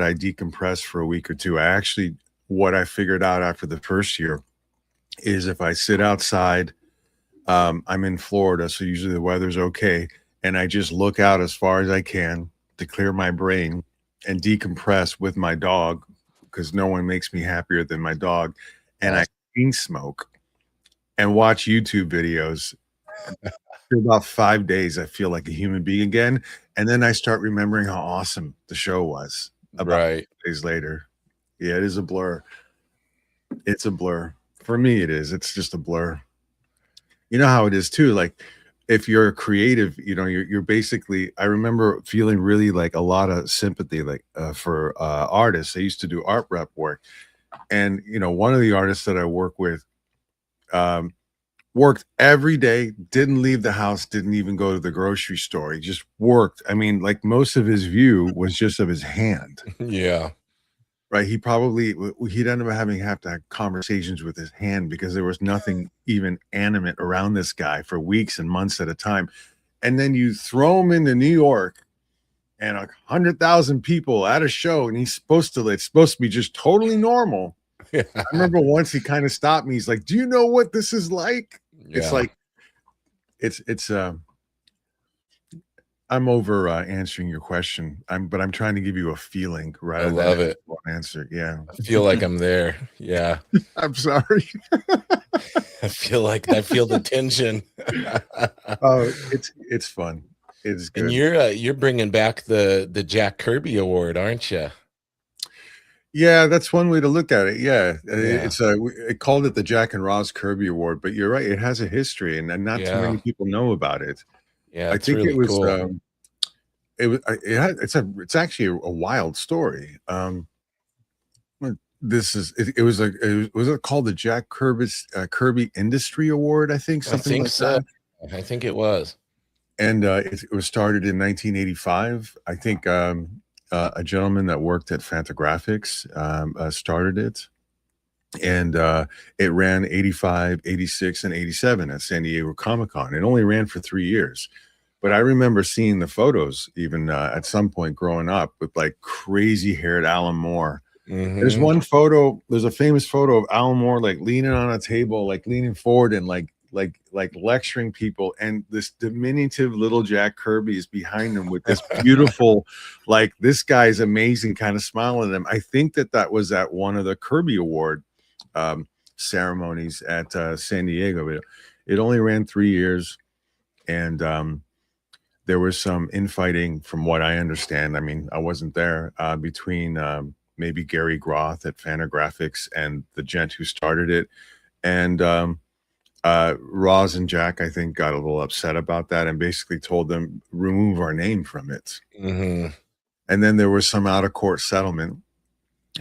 I decompress for a week or two. What I figured out after the first year is if I sit outside, I'm in Florida, so usually the weather's okay, and I just look out as far as I can to clear my brain and decompress with my dog because no one makes me happier than my dog. And I Awesome. clean smoke and watch YouTube videos. For about 5 days, I feel like a human being again. And then I start remembering how awesome the show was about Right. days later. Yeah, it is a blur. It's a blur. For me, it is. It's just a blur. You know how it is too. Like if you're a creative, you're basically. I remember feeling really like a lot of sympathy, like for artists. I used to do art rep work, and one of the artists that I work with um, worked every day, didn't leave the house, didn't even go to the grocery store. He just worked. I mean, like most of his view was just of his hand. Yeah. Right, he'd end up have to have conversations with his hand because there was nothing even animate around this guy for weeks and months at a time, and then you throw him into New York and 100,000 people at a show, and it's supposed to be just totally normal. Yeah. I remember once he kind of stopped me. He's like, "Do you know what this is like?" It's Yeah. like it's I'm over answering your question. But I'm trying to give you a feeling I rather than love an it. answer. Yeah. I feel like I'm there. Yeah. I'm sorry. I feel the tension. Oh, it's fun. It's And good. you're bringing back the Jack Kirby Award, aren't you? Yeah, that's one way to look at it. Yeah, Yeah. it's it called it the Jack and Ross Kirby Award, but you're right. It has a history, and not too Yeah. many people know about it. Yeah, I it's think it really was. cool. It's actually a wild story. This is it was like was it called the Jack Kirby Industry Award? I think I something think like so. that. I think it was. And it was started in 1985. I think a gentleman that worked at Fantagraphics started it, and it ran 85, 86, and 87 at San Diego Comic-Con. It only ran for 3 years. But I remember seeing the photos even at some point growing up with like crazy haired Alan Moore. There's Mhm. one photo, there's a famous photo of Alan Moore like leaning on a table, like leaning forward and like lecturing people, and this diminutive little Jack Kirby is behind him with this beautiful, like this guy's amazing kind of smile on him. I think that was at one of the Kirby Award ceremonies at San Diego. It only ran 3 years, and there was some infighting, from what I understand. I mean, I wasn't there, between maybe Gary Groth at Fantagraphics and the gent who started it, and Roz and Jack, I think, got a little upset about that and basically told them remove our name from it. Mhm. And then there was some out of court settlement,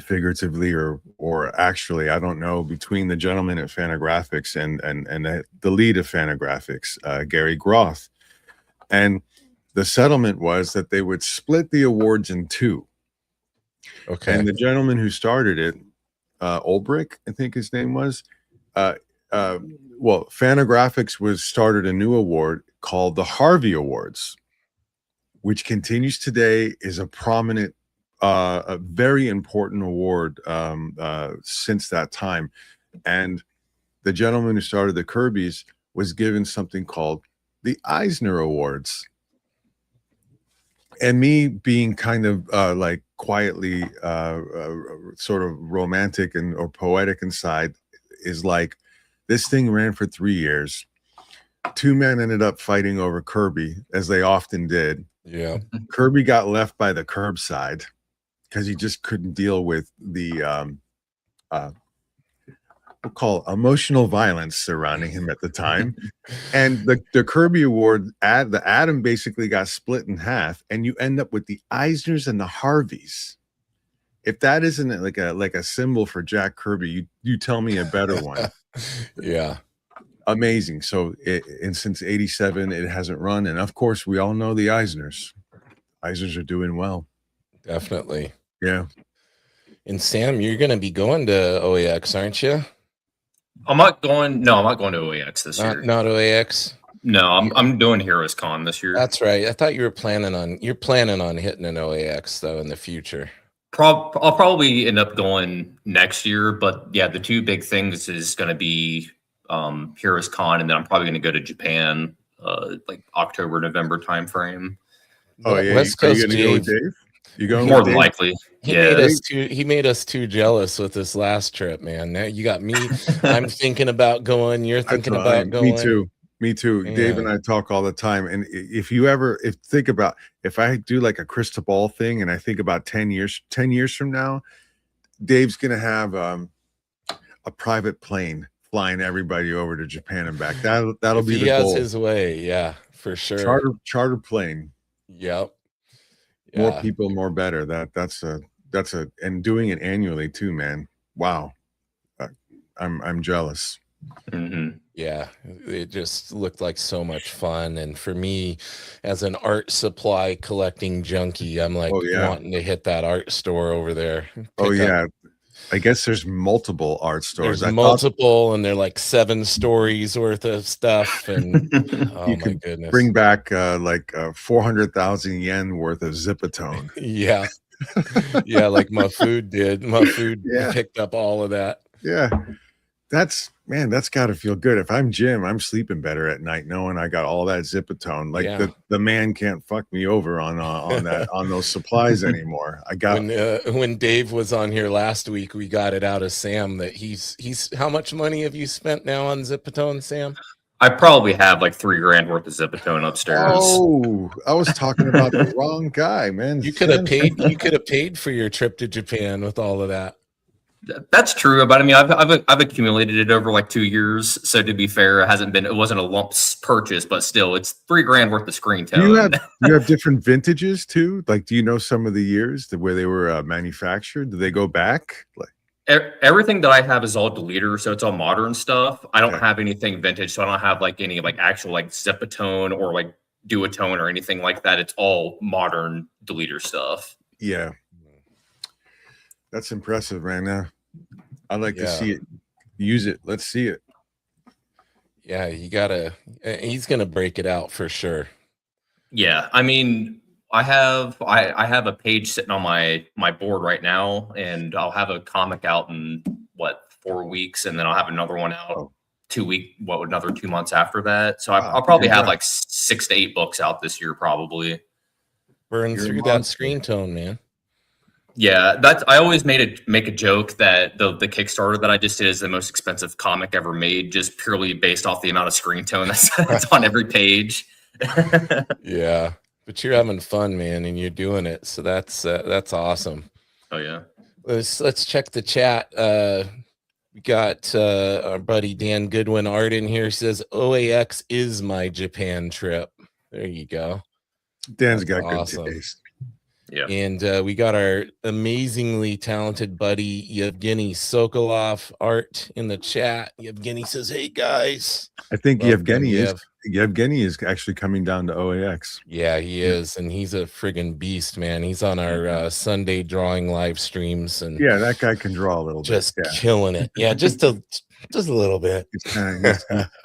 figuratively or actually, I don't know, between the gentleman at Fantagraphics and the lead of Fantagraphics, Gary Groth, and the settlement was that they would split the awards in two. Okay. And the gentleman who started it, Ulbrich, I think his name was, uh, uh, well, Fantagraphics was started a new award called the Harvey Awards, which continues today, is a prominent, a very important award since that time. And the gentleman who started the Kirbys was given something called the Eisner Awards. And me being kind of like quietly sort of romantic and or poetic inside is like, this thing ran for 3 years. Two men ended up fighting over Kirby, as they often did. Yeah. Kirby got left by the curbside because he just couldn't deal with the we'll call it emotional violence surrounding him at the time. And the Kirby Award, the Atom basically got split in half, and you end up with the Eisners and the Harveys. If that isn't like a symbol for Jack Kirby, you tell me a better one. Yeah. Amazing. So and since 87, it hasn't run. And of course, we all know the Eisners. Eisners are doing well. Definitely. Yeah. And Sam, you're going to be going to OAX, aren't you? I'm not going. No, I'm not going to OAX this year. Not OAX. No, I'm doing Heroes Con this year. That's right. I thought you're planning on hitting an OAX though in the future. I'll probably end up going next year, but yeah, the two big things is going to be Heroes Con, and then I'm probably going to go to Japan, like October, November timeframe. Oh yeah, West are you Coast gonna go with Dave. Dave? You going More with than Dave? likely, He yeah. made us too jealous with this last trip, man. Now you got me. I'm thinking about going. You're That's thinking about fine. Me going. too. Me too. Dave and Man. I talk all the time. And think about if I do like a crystal ball thing and I think about 10 years from now, Dave's gonna have a private plane flying everybody over to Japan and back. That'll If be he the has goal. his way, yeah, for sure. Charter plane. Yep. More Yeah. people, more better. That's a and doing it annually too, man. Wow. Uh, I'm jealous. Mhm. Yeah, it just looked like so much fun. And for me, as an art supply collecting junkie, I'm like Oh yeah. wanting to hit that art store over there. Oh Pick up. yeah. I guess there's multiple art stores. There's I thought multiple, and they're like 7 stories worth of stuff. And oh you my could goodness. bring back 400,000 yen worth of Zipatone. Yeah. Yeah, like my food did. My food Yeah. picked up all of that. Yeah. That's got to feel good. If I'm Jim, I'm sleeping better at night knowing I got all that Zipatone. Like Yeah. the man can't fuck me over on those supplies anymore. I got when Dave was on here last week, we got it out of Sam that he's how much money have you spent now on Zipatone, Sam? I probably have like $3,000 worth of Zipatone upstairs. Oh, I was talking about the wrong guy, man. You could have paid for your trip to Japan with all of that. That's true, but I mean, I've accumulated it over like 2 years. So to be fair, it wasn't a lump purchase, but still, it's $3,000 worth of screen tone. You have different vintages too? Like, do you know some of the years where they were manufactured? Do they go back? Like, everything that I have is all deleter, so it's all modern stuff. I don't Okay. have anything vintage, so I don't have like any like actual like Zipatone or like Duotone or anything like that. It's all modern deleter stuff. Yeah, that's impressive, man. Now, I'd like to see it. Use it. Let's see it. Yeah, he's gonna break it out for sure. Yeah, I mean, I have a page sitting on my board right now, and I'll have a comic out in 4 weeks, and then I'll have another one out another 2 months after that. So I'll probably have like 6 to 8 books out this year, probably. Burn through that screen tone, man. Yeah, I always make a joke that the Kickstarter that I just did is the most expensive comic ever made, just purely based off the amount of screen tone that's on every page. Yeah, but you're having fun, man, and you're doing it, so that's awesome. Oh yeah. Let's check the chat. We got our buddy Dan Goodwin Art in here. He says OAX is my Japan trip. There you go. Dan's got good taste. Yeah. And we got our amazingly talented buddy Yevgeny Sokolov Art in the chat. Yevgeny says, "Hey guys." I think Yevgeny is actually coming down to OAX. Yeah, he is, and he's a friggin' beast, man. He's on our Sunday drawing live streams, and yeah, that guy can draw a little bit. Just killing it. Yeah, just a little bit.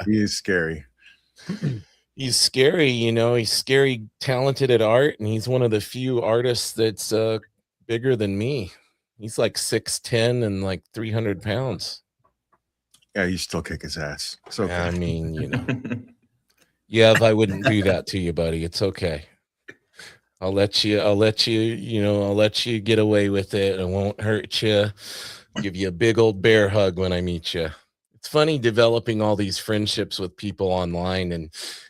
He is scary. He's scary, he's scary talented at art, and he's one of the few artists that's bigger than me. He's like 6'10" and like 300 pounds. Yeah, you still kick his ass. So okay. I mean, Yev, I wouldn't do that to you, buddy. It's okay. I'll let you get away with it. I won't hurt you. Give you a big old bear hug when I meet you. It's funny developing all these friendships with people online and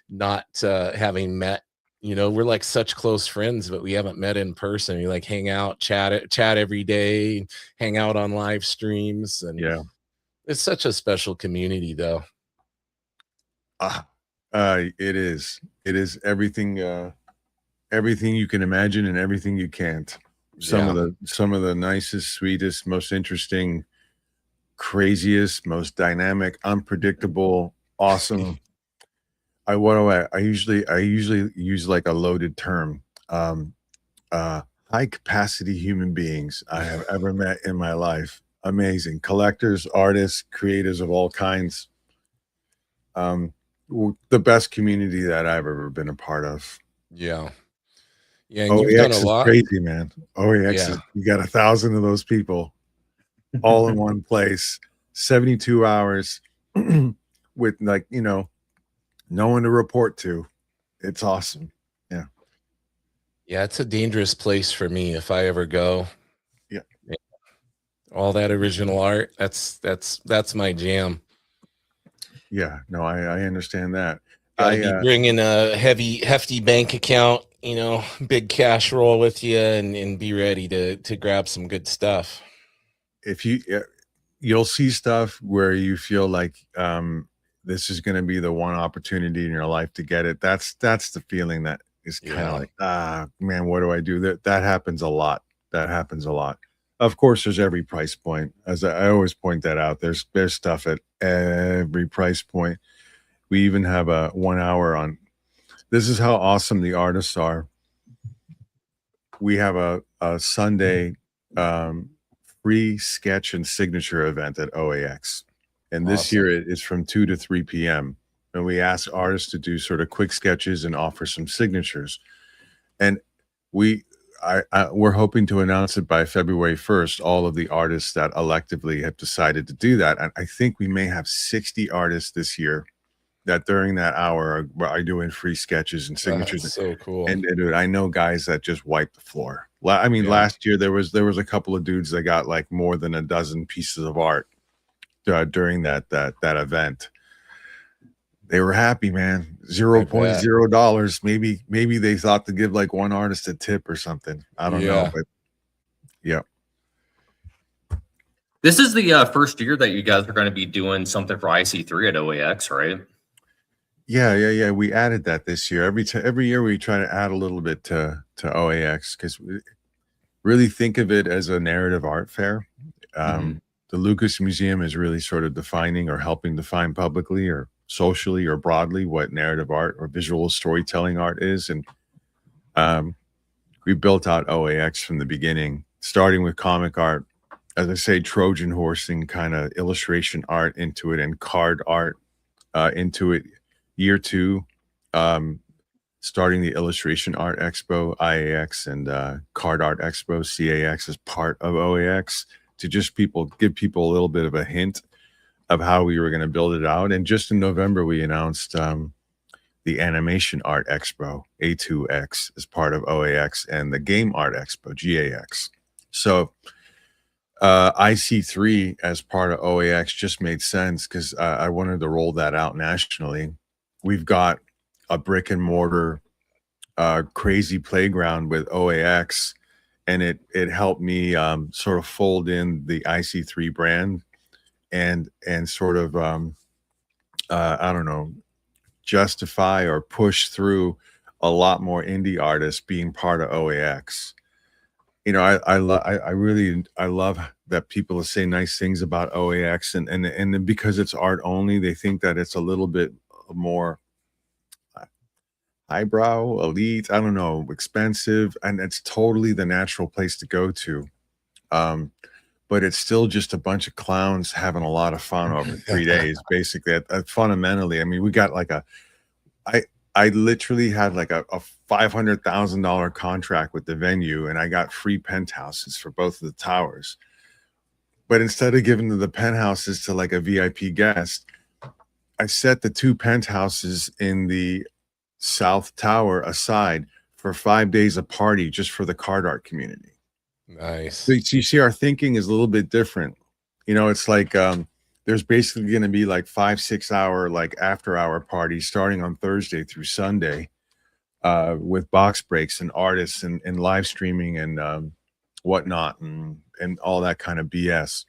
not having met. We're like such close friends, but we haven't met in person. We like hang out, chat every day, hang out on live streams, and yeah, it's such a special community, though. It is everything. Everything you can imagine and everything you can't. Some of the nicest, sweetest, most interesting, craziest, most dynamic, unpredictable, awesome. I usually use like a loaded term. High capacity human beings I have ever met in my life. Amazing collectors, artists, creators of all kinds. The best community that I've ever been a part of. Yeah. Yeah, and you've done a OAX is lot. crazy, man. OAX Yeah. is, you got 1,000 of those people all in one place, 72 hours with, like, you know, no one to report to. It's awesome. Yeah. Yeah, it's a dangerous place for me if I ever go. Yeah. All that original art, that's my jam. Yeah. No, I understand that. Got to be bringing a hefty bank account, you know, big cash roll with you, and be ready to grab some good stuff. If you'll see stuff where you feel like this is going to be the one opportunity in your life to get it. That's the feeling that is kind of like, man, what do I do? That happens a lot. That happens a lot. Of course, there's every price point. As I always point that out, there's stuff at every price point. We even have a 1 hour on. This is how awesome the artists are. We have a Sunday free sketch and signature event at OAX. And this year it is from 2 to 3 p.m. And we ask artists to do sort of quick sketches and offer some signatures. And we're hoping to announce it by February 1st, all of the artists that electively have decided to do that. And I think we may have 60 artists this year that during that hour are doing free sketches and signatures. That's so cool. And dude, I know guys that just wipe the floor. I mean, last year there was a couple of dudes that got like more than a dozen pieces of art during that event. They were happy, man. $0.0. Maybe they thought to give like one artist a tip or something. I don't know, but yeah. This is the first year that you guys are going to be doing something for IC3 at OAX, right? Yeah. We added that this year. Every year we try to add a little bit to OAX because we really think of it as a narrative art fair. The Lucas Museum is really sort of defining or helping define publicly or socially or broadly what narrative art or visual storytelling art is. And we built out OAX from the beginning, starting with comic art, as I say, Trojan horsing kind of illustration art into it and card art into it. Year 2, starting the Illustration Art Expo, IAX, and Card Art Expo, CAX, as part of OAX to just give people a little bit of a hint of how we were going to build it out. And just in November, we announced the Animation Art Expo, A2X, as part of OAX, and the Game Art Expo, GAX. So IC3 as part of OAX just made sense because I wanted to roll that out nationally. We've got a brick and mortar crazy playground with OAX, and it helped me sort of fold in the IC3 brand and sort of I don't know, justify or push through a lot more indie artists being part of OAX. You know, I love that people say nice things about OAX, and because it's art only, they think that it's a little bit more highbrow, elite, I don't know, expensive, and it's totally the natural place to go to. But it's still just a bunch of clowns having a lot of fun over 3 days, basically. Fundamentally, I mean, we got like I literally had like a $500,000 contract with the venue, and I got free penthouses for both of the towers. But instead of giving the penthouses to like a VIP guest, I set the 2 penthouses in the South Tower aside for 5 days of party just for the card art community. Nice. So you see, our thinking is a little bit different. You know, it's like there's basically going to be like 5-6 hour like after hour parties starting on Thursday through Sunday with box breaks and artists and live streaming and whatnot and all that kind of BS.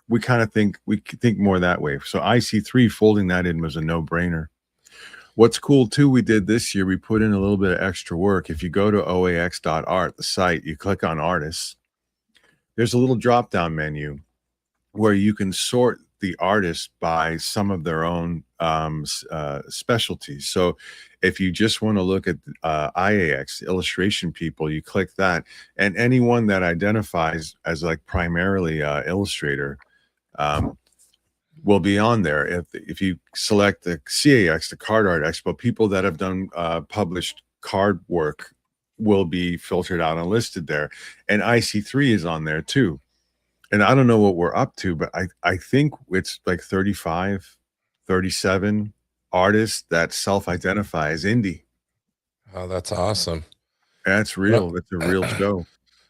We think more that way. So IC3 folding that in was a no-brainer. What's cool too, we did this year, we put in a little bit of extra work. If you go to oax.art, the site, you click on artists, there's a little drop-down menu where you can sort the artists by some of their own specialties. So if you just want to look at IAX, illustration people, you click that, and anyone that identifies as like primarily illustrator will be on there. If you select the CAX, the Card Art Expo, people that have done published card work will be filtered out and listed there. And IC3 is on there too. And I don't know what we're up to, but I think it's like 35, 37 artists that self-identify as indie. Oh, that's awesome. That's real. That's a real show.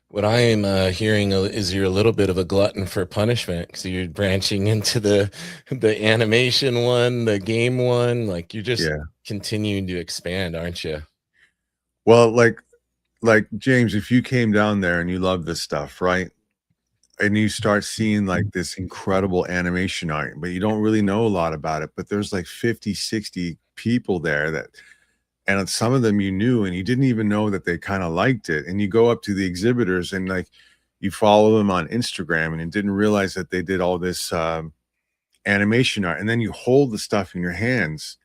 What I am hearing is you're a little bit of a glutton for punishment, because you're branching into the animation one, the game one. Like you're just continuing to expand, aren't you? Well, like James, if you came down there and you love this stuff, right? And you start seeing like this incredible animation art, but you don't really know a lot about it. But there's like 50, 60 people there that, and some of them you knew and you didn't even know that they kind of liked it. And you go up to the exhibitors and like you follow them on Instagram and you didn't realize that they did all this animation art. And then you hold the stuff in your hands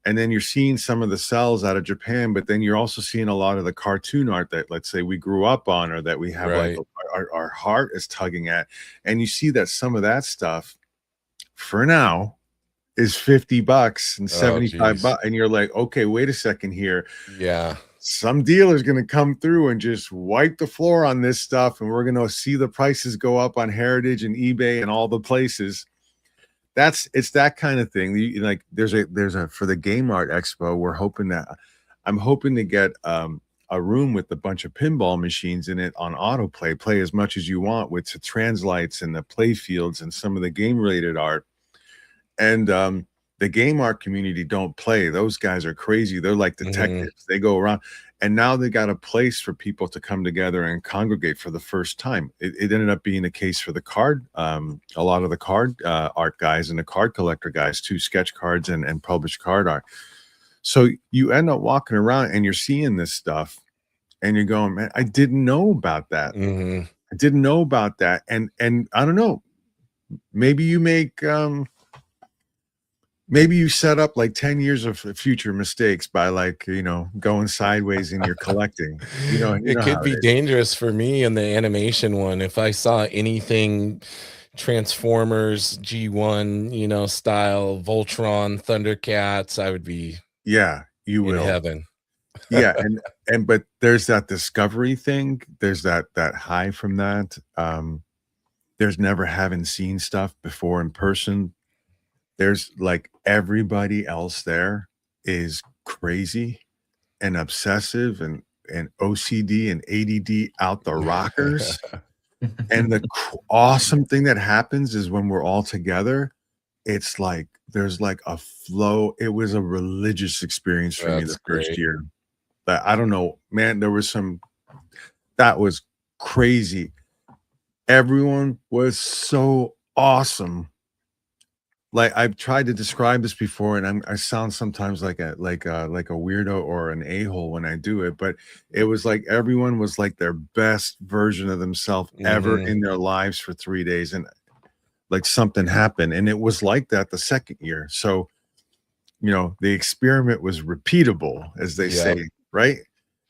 and then you're seeing some of the cells out of Japan, but then you're also seeing a lot of the cartoon art that, let's say, we grew up on or that we have like our heart is tugging at. And you see that some of that stuff for now is $50 and $75, and you're like, okay, wait a second here. Yeah, some dealer's going to come through and just wipe the floor on this stuff, and we're going to see the prices go up on Heritage and eBay and all the places. It's that kind of thing. Like there's a for the Game Art Expo, I'm hoping to get a room with a bunch of pinball machines in it on autoplay, play as much as you want with the translights and the play fields and some of the game related art. And the game art community don't play. Those guys are crazy. They're like detectives. They go around, and now they got a place for people to come together and congregate for the first time. It ended up being the case for the card, a lot of the card art guys and the card collector guys too, sketch cards and published card art. So you end up walking around and you're seeing this stuff and you're going, man, I didn't know about that. I didn't know about that. And I don't know, maybe you make, maybe you set up like 10 years of future mistakes by like, going sideways in your collecting. It could be dangerous for me in the animation one. If I saw anything Transformers, G1, style, Voltron, Thundercats, I would be you will in heaven. But there's that discovery thing. There's that high from that. There's never having seen stuff before in person. There's like everybody else there is crazy and obsessive and OCD and ADD out the rockers. And the awesome thing that happens is when we're all together, it's like there's like a flow. It was a religious experience for me the first year. But I don't know, man, that was crazy. Everyone was so awesome. Like I've tried to describe this before, and I sound sometimes like a weirdo or an a-hole when I do it, but it was like everyone was like their best version of themselves ever in their lives for 3 days, and like something happened, and it was like that the second year. So, the experiment was repeatable, as they say, right?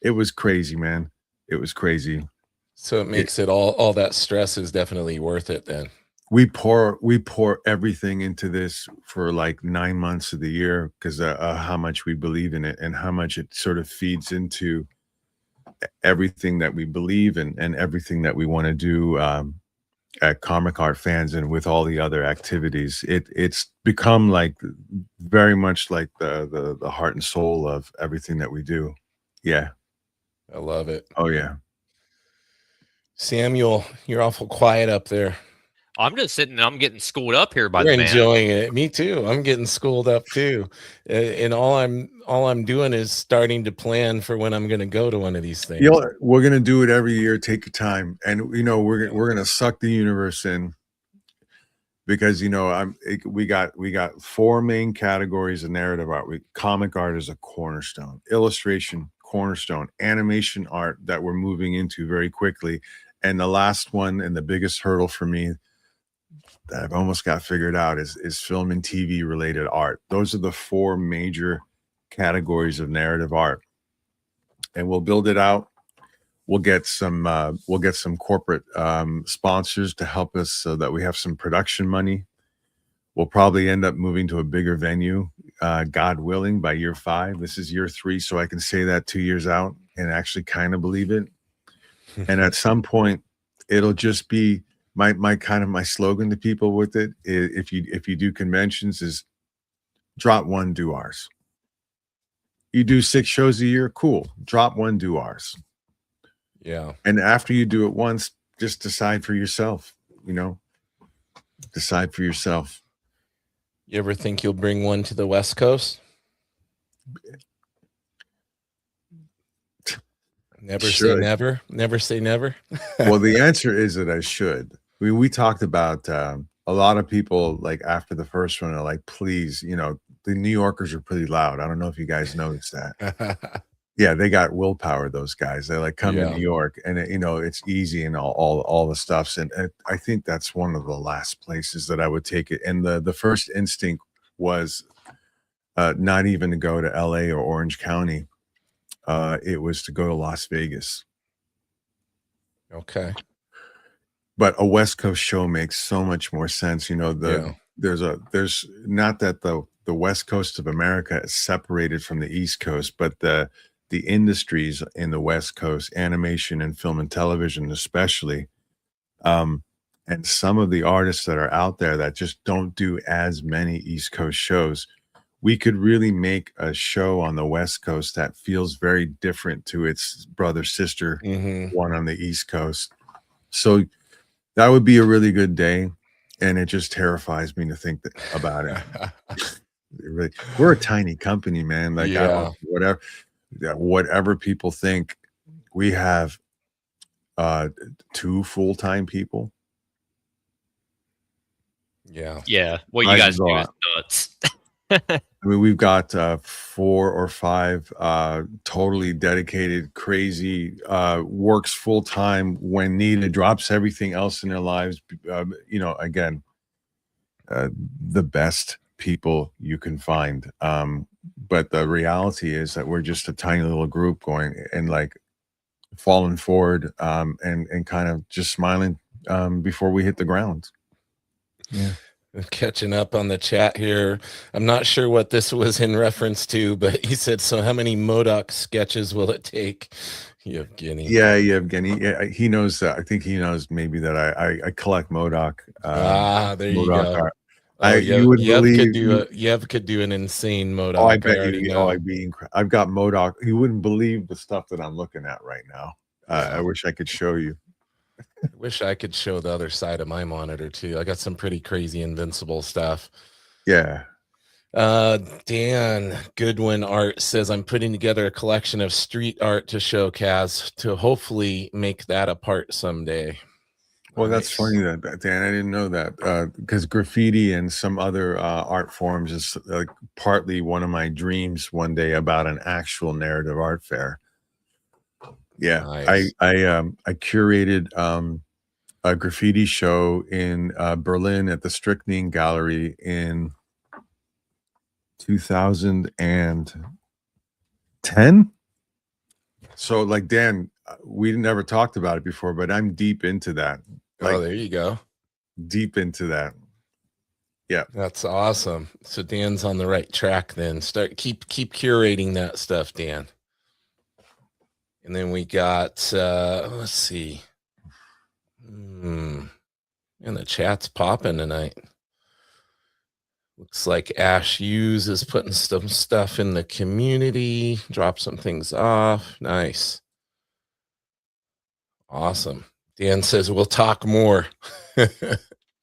It was crazy, man. It was crazy. So it makes it all that stress is definitely worth it then. We pour everything into this for like 9 months of the year because how much we believe in it and how much it sort of feeds into everything that we believe in and everything that we want to do at Comic Art Fans and with all the other activities. It's become like very much like the heart and soul of everything that we do. Yeah. I love it. Oh yeah. Samuel, you're awful quiet up there. I'm just sitting and I'm getting schooled up here by the man. Enjoying it. Me too. I'm getting schooled up too. And all I'm doing is starting to plan for when I'm going to go to one of these things. We're going to do it every year. Take your time. And, we're going to suck the universe in because, we got 4 main categories of narrative art. Comic art is a cornerstone, illustration, cornerstone, animation art that we're moving into very quickly. And the last one and the biggest hurdle for me that I've almost got figured out is film and TV related art. Those are the 4 major categories of narrative art, and we'll build it out. We'll get some corporate sponsors to help us so that we have some production money. We'll probably end up moving to a bigger venue, God willing, by year 5. This is year 3, so I can say that 2 years out. and actually kind of believe it. And at some point, it'll just be my slogan to people with it. If you do conventions, is drop one, do ours. You do 6 shows a year, cool. Drop one, do ours. Yeah. And after you do it once, just decide for yourself. Decide for yourself. You ever think you'll bring one to the West Coast? Never say never. Never say never. Well, the answer is that I should. We talked about a lot of people, like after the first one, are like, please, the New Yorkers are pretty loud. I don't know if you guys noticed that. Yeah, they got willpower, those guys. They like come to New York, and it's easy and all the stuffs. And I think that's one of the last places that I would take it. And the first instinct was not even to go to LA or Orange County. It was to go to Las Vegas. Okay. But a West Coast show makes so much more sense. There's not that the West Coast of America is separated from the East Coast, but the industries in the West Coast, animation and film and television especially, and some of the artists that are out there that just don't do as many East Coast shows, we could really make a show on the West Coast that feels very different to its brother sister one on the East Coast. So that would be a really good day, and it just terrifies me to think about it. We're a tiny company, man. Like whatever people think, we have 2 full-time people. Yeah. What you guys do is nuts. I mean, we've got 4 or 5 totally dedicated, crazy, works full time when needed, drops everything else in their lives. Again, the best people you can find. But the reality is that we're just a tiny little group going and like falling forward and kind of just smiling before we hit the ground. Yeah. Catching up on the chat here. I'm not sure what this was in reference to, but he said, so how many MODOK sketches will it take? Yevgeny. Yeah, Yevgeny. Yeah, he knows that. I think he knows maybe that I collect MODOK. There you go. Yev Yev could do an insane MODOK. Oh, I bet you know. I've got MODOK. You wouldn't believe the stuff that I'm looking at right now. I wish I could show you. I wish I could show the other side of my monitor too. I got some pretty crazy Invincible stuff. Yeah. Dan Goodwin Art says, I'm putting together a collection of street art to show Kaz to hopefully make that a part someday. Well, that's funny that Dan, I didn't know that because graffiti and some other art forms is partly one of my dreams one day about an actual narrative art fair. Yeah, nice. I curated a graffiti show in Berlin at the Strychnine Gallery in 2010. So, like, Dan, we never talked about it before, but I'm deep into that. Like, there you go. Deep into that. Yeah, that's awesome. So Dan's on the right track. Then keep curating that stuff, Dan. And then we got, let's see. And the chat's popping tonight. Looks like Ash Hughes is putting some stuff in the community. Drop some things off. Nice. Awesome. Dan says we'll talk more.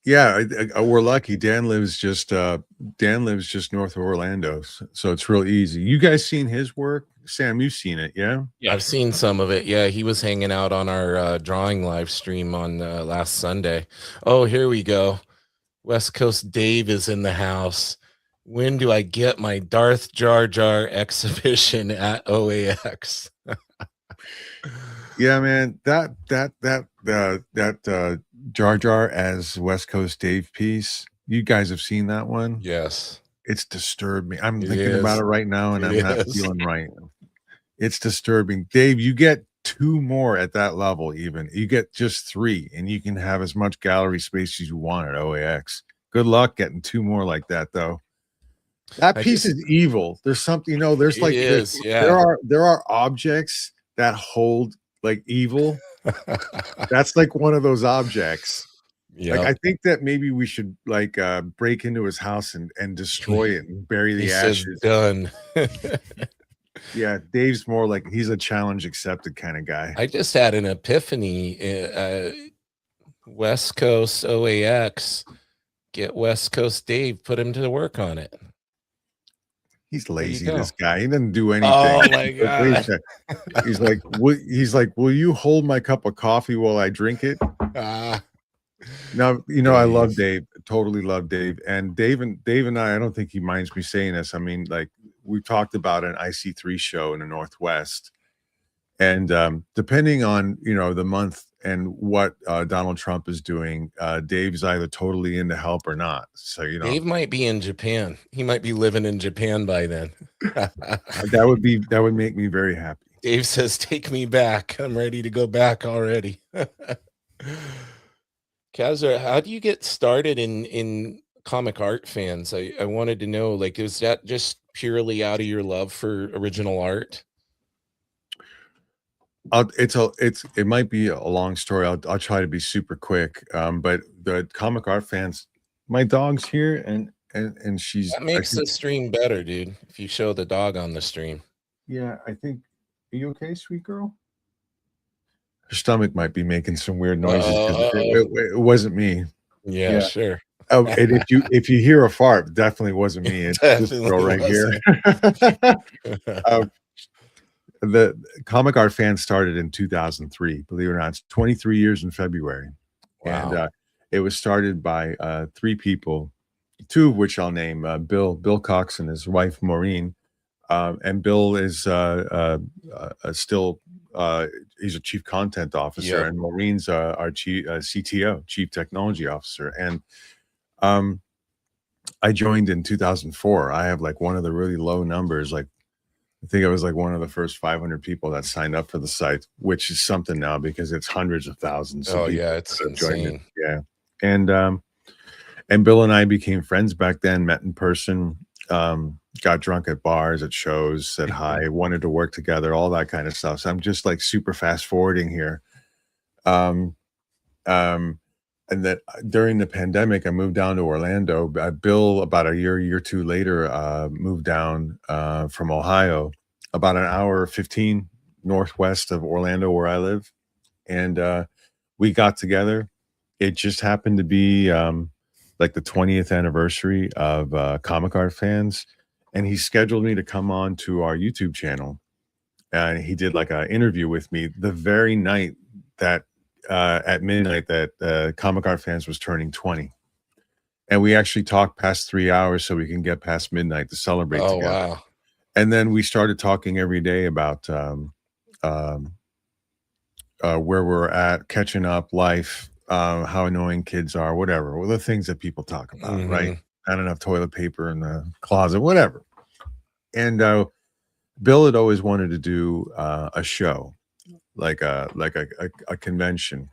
Yeah, we're lucky. Dan lives just north of Orlando, so it's real easy. You guys seen his work? Sam, you've seen it, yeah? Yeah, I've seen some of it. Yeah, he was hanging out on our drawing live stream on last Sunday. Oh, here we go. West Coast Dave is in the house. When do I get my Darth Jar Jar exhibition at OAX? Yeah, man, that Jar Jar as West Coast Dave piece. You guys have seen that one? Yes. It's disturbed me. I'm thinking about it right now, and I'm not feeling right. It's disturbing. Dave, you get 2 more at that level, even. You get just 3, and you can have as much gallery space as you want at OAX. Good luck getting 2 more like that, though. That piece is evil. There's something, there's like there are objects that hold like evil. That's like one of those objects. Yeah, Like I think that maybe we should like break into his house and destroy it and bury the he says ashes. done. Yeah, Dave's more like he's a challenge accepted kind of guy. I just had an epiphany. West Coast OAX, get West Coast Dave, put him to work on it. He's lazy, this guy. He doesn't do anything. Oh my God. He's like, will you hold my cup of coffee while I drink it? Now, you know, I love Dave, totally love Dave. And Dave and I don't think he minds me saying this. I mean, like we talked about an IC3 show in the Northwest. And depending on, you know, the month and what Donald Trump is doing, Dave's either totally in to help or not. So, you know, Dave might be in Japan. He might be living in Japan by then. that would make me very happy. Dave says, take me back. I'm ready to go back already. Kasra, how do you get started in comic art fans? I wanted to know, like, is that just purely out of your love for original art? It might be a long story. I'll try to be super quick. But the comic art fans, my dog's here and she's that makes the stream better, dude. If you show the dog on the stream. Yeah, I think. Are you okay, sweet girl? Her stomach might be making some weird noises. It wasn't me. Yeah, sure. Oh, and if you hear a fart, definitely wasn't me. It's this girl right here. The comic art fan started in 2003. Believe it or not, it's 23 years in February. Wow. And it was started by 3 people, 2 of which I'll name: Bill Cox and his wife Maureen. And Bill is still he's a chief content officer, and Maureen's our chief CTO, chief technology officer. And I joined in 2004. I have like one of the really low numbers, like. I think I was like one of the first 500 people that signed up for the site, which is something now because it's hundreds of thousands. Oh yeah, it's insane. Yeah, and Bill and I became friends back then. Met in person, got drunk at bars, at shows, said hi, wanted to work together, all that kind of stuff. So I'm just like super fast forwarding here. And that during the pandemic, I moved down to Orlando. Bill, about a year or two later, moved down from Ohio, about an hour 15 northwest of Orlando, where I live. And we got together. It just happened to be like the 20th anniversary of Comic Art Fans. And he scheduled me to come on to our YouTube channel. And he did like an interview with me the very night that at midnight that Comic Art Fans was turning 20, and we actually talked past 3 hours so we can get past midnight to celebrate together. Wow. And then we started talking every day about where we're at, catching up, life, how annoying kids are, whatever. Well, the things that people talk about, right? Not enough toilet paper in the closet, whatever. And Bill had always wanted to do a show, like a convention,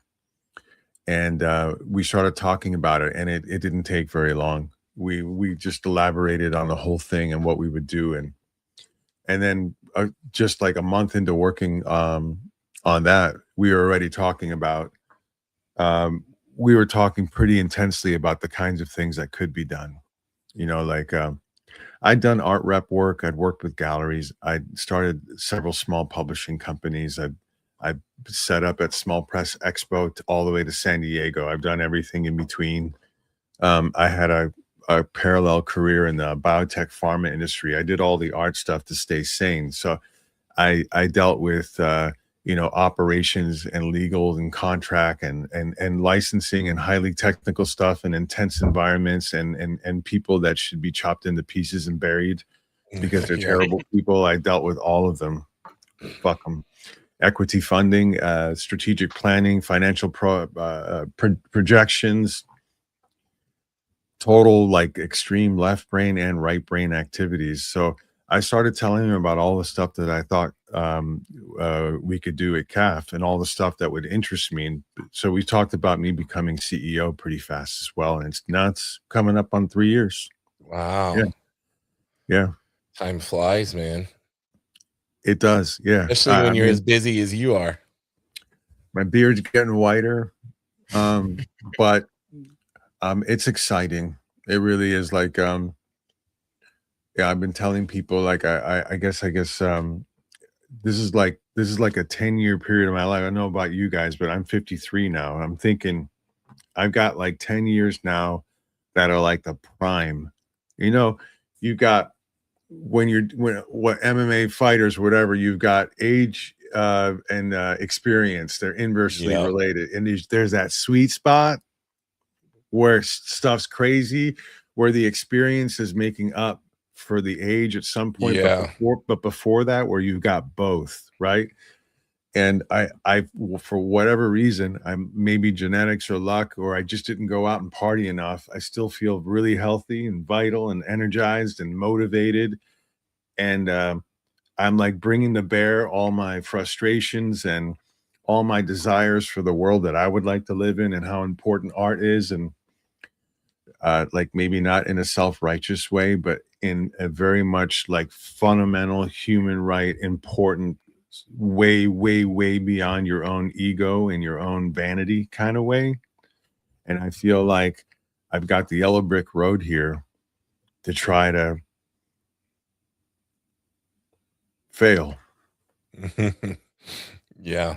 and we started talking about it, and it didn't take very long. We just elaborated on the whole thing and what we would do, and then just like a month into working on that, we were already talking about we were talking pretty intensely about the kinds of things that could be done, you know, like I'd done art rep work, I'd worked with galleries, I'd started several small publishing companies, I set up at Small Press Expo all the way to San Diego. I've done everything in between. I had a parallel career in the biotech pharma industry. I did all the art stuff to stay sane. So I dealt with you know, operations and legal and contract and licensing and highly technical stuff and intense environments and people that should be chopped into pieces and buried because they're terrible people. I dealt with all of them. Fuck them. Equity funding, strategic planning, financial projections, total like extreme left brain and right brain activities. So I started telling him about all the stuff that I thought we could do at CAF and all the stuff that would interest me. And so we talked about me becoming CEO pretty fast as well. And it's coming up on 3 years. Wow. Yeah. Time flies, man. It does, yeah. Especially when you're as busy as you are. My beard's getting whiter, but it's exciting. It really is. Like, yeah, I've been telling people, like, I guess this is like a 10-year period of my life. I don't know about you guys, but I'm 53 now. I'm thinking I've got like 10 years now that are like the prime. You know, you've got when what MMA fighters, whatever, you've got age and experience. They're inversely related. And there's that sweet spot where stuff's crazy, where the experience is making up for the age at some point. But before that, where you've got both, right? And I for whatever reason, I'm maybe genetics or luck, or I just didn't go out and party enough. I still feel really healthy and vital and energized and motivated. And I'm like bringing to bear all my frustrations and all my desires for the world that I would like to live in, and how important art is. And like maybe not in a self-righteous way, but in a very much like fundamental human right, important way, way, way beyond your own ego and your own vanity kind of way. And I feel like I've got the yellow brick road here to try to fail. Yeah.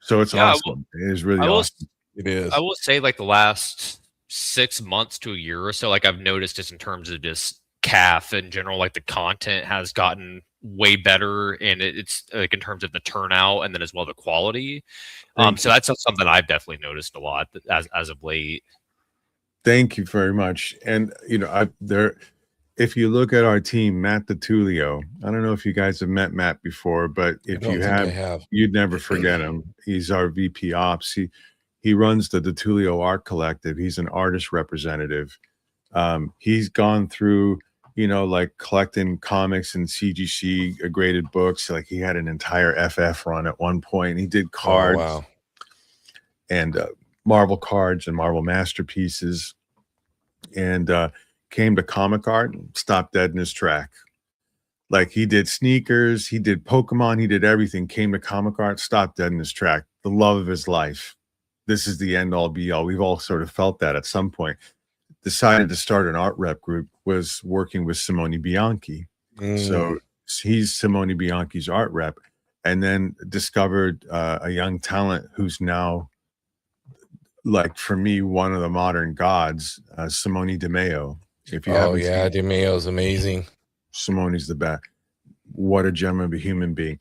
So it's awesome. It is really awesome. It is. I will say, like, the last 6 months to a year or so, like, I've noticed just in terms of just CAF in general, like the content has gotten way better, and it's like in terms of the turnout and then as well the quality. So that's something I've definitely noticed a lot as of late. Thank you very much. And you know, if you look at our team, Matt DiTullio, I don't know if you guys have met Matt before, but if you have, you'd never forget him. He's our VP Ops. He runs the DiTullio Art Collective. He's an artist representative. He's gone through, you know, like collecting comics and CGC graded books. Like he had an entire FF run at one point. He did cards and Marvel cards and Marvel masterpieces, and came to comic art and stopped dead in his track. Like he did sneakers, he did Pokemon, he did everything, came to comic art, stopped dead in his track. The love of his life. This is the end all be all. We've all sort of felt that at some point. Decided to start an art rep group, was working with Simone Bianchi. So he's Simone Bianchi's art rep, and then discovered a young talent who's now, like, for me, one of the modern gods, Simone DeMeo. If you DeMeo's amazing. Simone's the best. What a gem of a human being.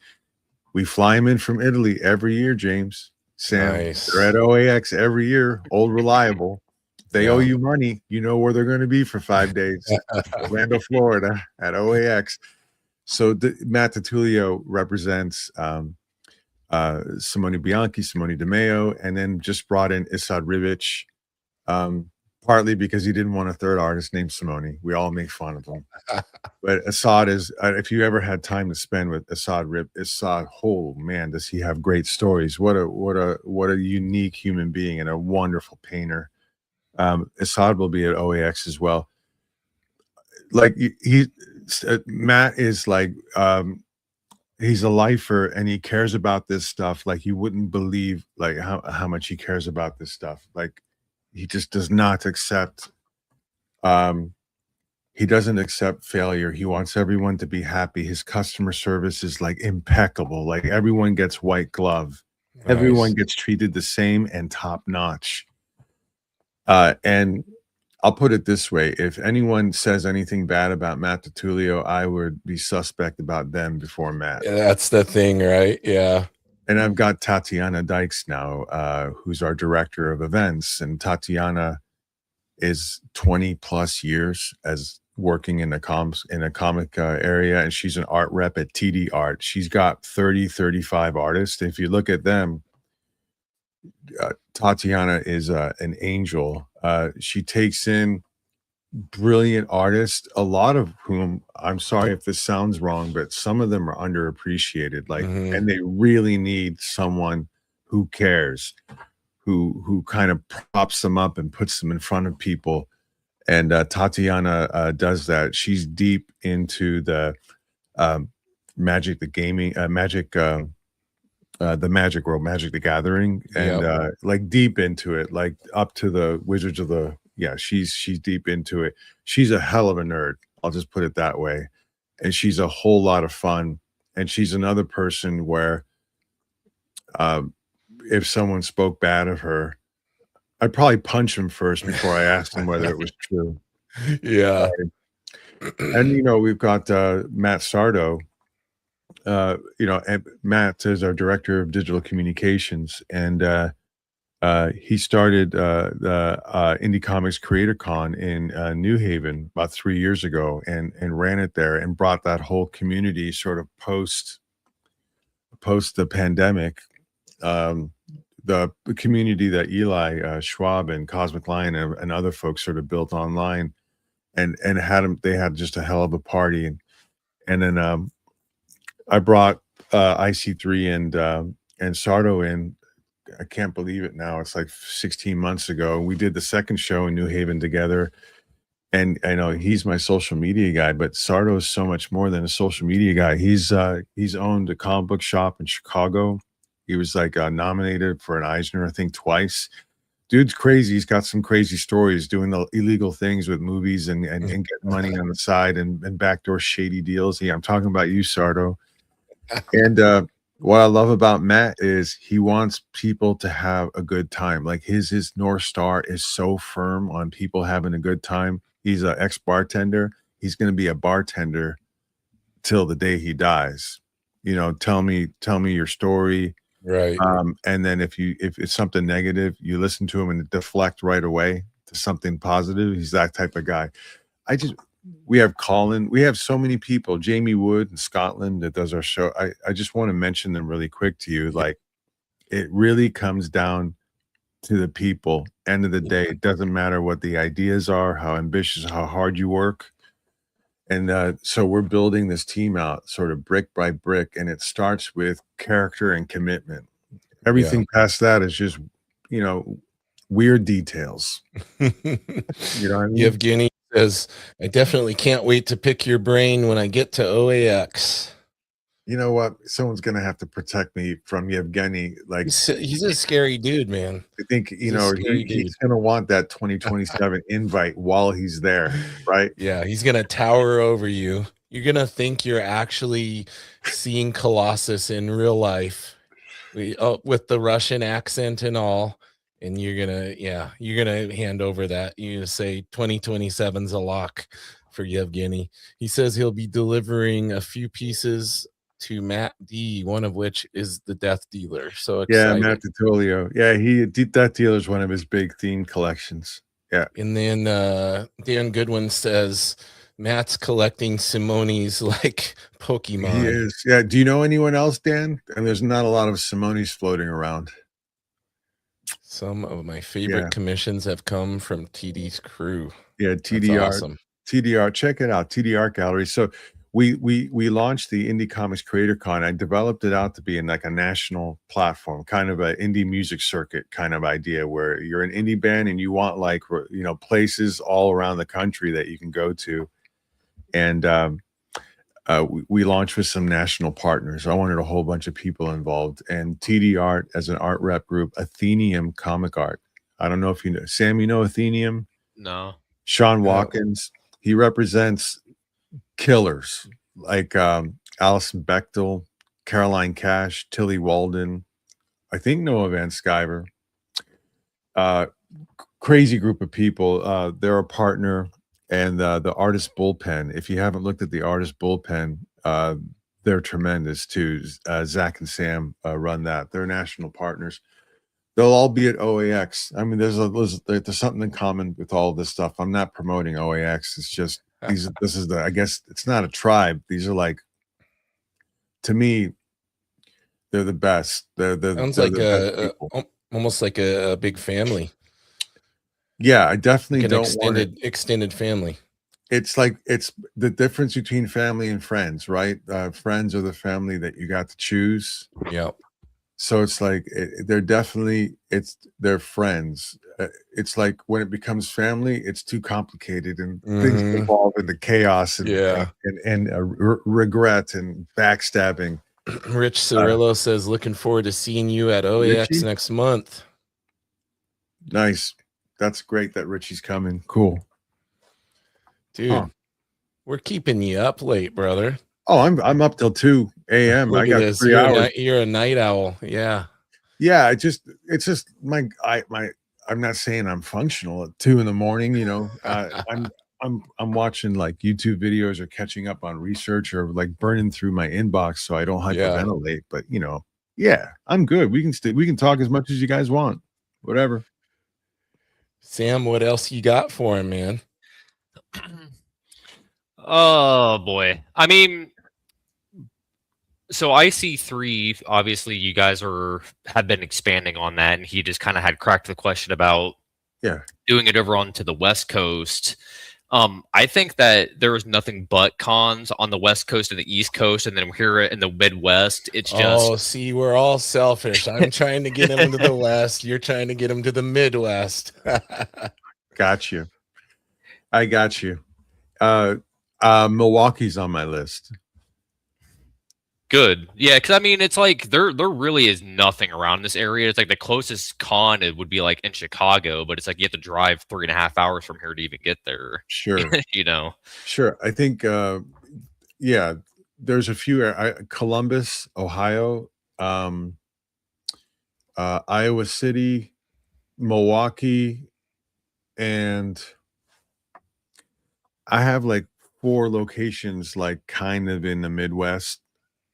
We fly him in from Italy every year, James. Sam, they're at OAX every year, old reliable. They owe you money. You know where they're going to be for 5 days. Orlando, Florida at OAX. So Matt DiTullio represents Simone Bianchi, Simone DeMeo, and then just brought in Isad Ribic, partly because he didn't want a third artist named Simone. We all make fun of him. But Isad is, if you ever had time to spend with Isad, oh man, does he have great stories. What a unique human being and a wonderful painter. Isad will be at OAX as well. Like Matt is like, he's a lifer and he cares about this stuff. Like you wouldn't believe like how much he cares about this stuff. Like he just does not accept, he doesn't accept failure. He wants everyone to be happy. His customer service is like impeccable. Like everyone gets white glove. Nice. Everyone gets treated the same and top notch. And I'll put it this way. If anyone says anything bad about Matt DiTullio, I would be suspect about them before Matt. Yeah, that's the thing, right? Yeah. And I've got Tatiana Dykes now, who's our director of events. And Tatiana is 20 plus years as working in a comic area. And she's an art rep at TD Art. She's got 35 artists. If you look at them, Tatiana is an angel. She takes in brilliant artists, a lot of whom, I'm sorry if this sounds wrong, but some of them are underappreciated. Like, and they really need someone who cares, who kind of props them up and puts them in front of people. And Tatiana does that. She's deep into the Magic the Gaming, the Magic World, Magic the Gathering, and like deep into it, like up to the Wizards of the. Yeah, she's deep into it. She's a hell of a nerd. I'll just put it that way, and she's a whole lot of fun. And she's another person where, if someone spoke bad of her, I'd probably punch him first before I asked him whether it was true. Yeah. And we've got Matt Sardo. And Matt is our director of digital communications, and he started the Indie Comics Creator Con in New Haven about 3 years ago, and ran it there, and brought that whole community sort of post the pandemic. The community that Eli Schwab and Cosmic Lion and other folks sort of built online, and they had just a hell of a party, and then I brought IC3 and Sardo in. I can't believe it now. It's like 16 months ago. We did the second show in New Haven together. And I know he's my social media guy, but Sardo is so much more than a social media guy. He's owned a comic book shop in Chicago. He was like nominated for an Eisner, I think, twice. Dude's crazy. He's got some crazy stories, doing the illegal things with movies and getting money on the side and backdoor shady deals. Yeah, I'm talking about you, Sardo. And what I love about Matt is he wants people to have a good time. Like his North Star is so firm on people having a good time. He's an ex-bartender. He's going to be a bartender till the day he dies. Tell me your story. Right. And then if it's something negative, you listen to him and deflect right away to something positive. He's that type of guy. We have Colin. We have so many people. Jamie Wood in Scotland that does our show. I just want to mention them really quick to you. Like, it really comes down to the people. End of the day, it doesn't matter what the ideas are, how ambitious, how hard you work. And so we're building this team out sort of brick by brick, and it starts with character and commitment. Everything past that is just, weird details. You know what I mean? Yevgeny says, I definitely can't wait to pick your brain when I get to OAX. You know what? Someone's going to have to protect me from Yevgeny. Like, he's a scary dude, man. I think, he's going to want that 2027 invite while he's there, right? Yeah, he's going to tower over you. You're going to think you're actually seeing Colossus in real life with the Russian accent and all. And you're going to hand over that. You're going to say 2027's a lock for Yevgeny. He says he'll be delivering a few pieces to Matt D, one of which is the Death Dealer. So exciting. Yeah, Matt DiTolio. Yeah, Death Dealer is one of his big theme collections. Yeah. And then Dan Goodwin says Matt's collecting Simonis like Pokemon. He is. Yeah. Do you know anyone else, Dan? And there's not a lot of Simonis floating around. Some of my favorite commissions have come from TD's crew. Yeah, TDR. That's awesome. TDR, check it out. TDR Gallery. So we launched the Indie Comics Creator Con. I developed it out to be in like a national platform, kind of an indie music circuit kind of idea, where you're an indie band and you want like places all around the country that you can go to. And we launched with some national partners. I wanted a whole bunch of people involved, and TD Art as an art rep group, Athenium Comic Art. I don't know if you know Sam. You know Athenium? No. Sean Watkins. He represents killers like Alison Bechtel, Caroline Cash, Tilly Walden. I think Noah Van Sciver. Crazy group of people. They're a partner. And the Artist Bullpen, if you haven't looked at the Artist Bullpen, they're tremendous too. Zach and Sam run that. They're national partners. They'll all be at OAX. I mean, there's something in common with all this stuff. I'm not promoting OAX. It's just I guess it's not a tribe. These are like, to me, they're the best. Sounds like almost like a big family. Yeah, I definitely like don't want extended family. It's like, it's the difference between family and friends, right? Friends are the family that you got to choose. Yeah. So it's like they're definitely they're friends. It's like when it becomes family, it's too complicated and things evolve into chaos and regret and backstabbing. Rich Cirillo says, looking forward to seeing you at OAX Richie? next month. Nice. That's great that Richie's coming. Cool. Dude, we're keeping you up late, brother. Oh, I'm up till 2 a.m. Look I at got this. 3 hours. You're a night owl. Yeah. Yeah, it's just I'm not saying I'm functional at 2 in the morning, you know. I'm watching like YouTube videos or catching up on research or like burning through my inbox so I don't hyperventilate. But you know, yeah, I'm good. We can talk as much as you guys want. Whatever. Sam, what else you got for him, man? Oh boy. I mean, so IC3, obviously you guys have been expanding on that, and he just kind of had cracked the question about doing it over onto the West Coast. I think that there was nothing but cons on the West Coast and the East Coast, and then here in the Midwest, it's just see, we're all selfish. I'm trying to get him to the West. You're trying to get him to the Midwest. Got you. I got you. Milwaukee's on my list. Good. Yeah, because I mean, it's like there really is nothing around this area. It's like the closest con it would be like in Chicago, but it's like you have to drive 3.5 hours from here to even get there. Sure. You know. Sure. I think yeah, there's a few Columbus, Ohio, Iowa City, Milwaukee, and I have like 4 locations like kind of in the Midwest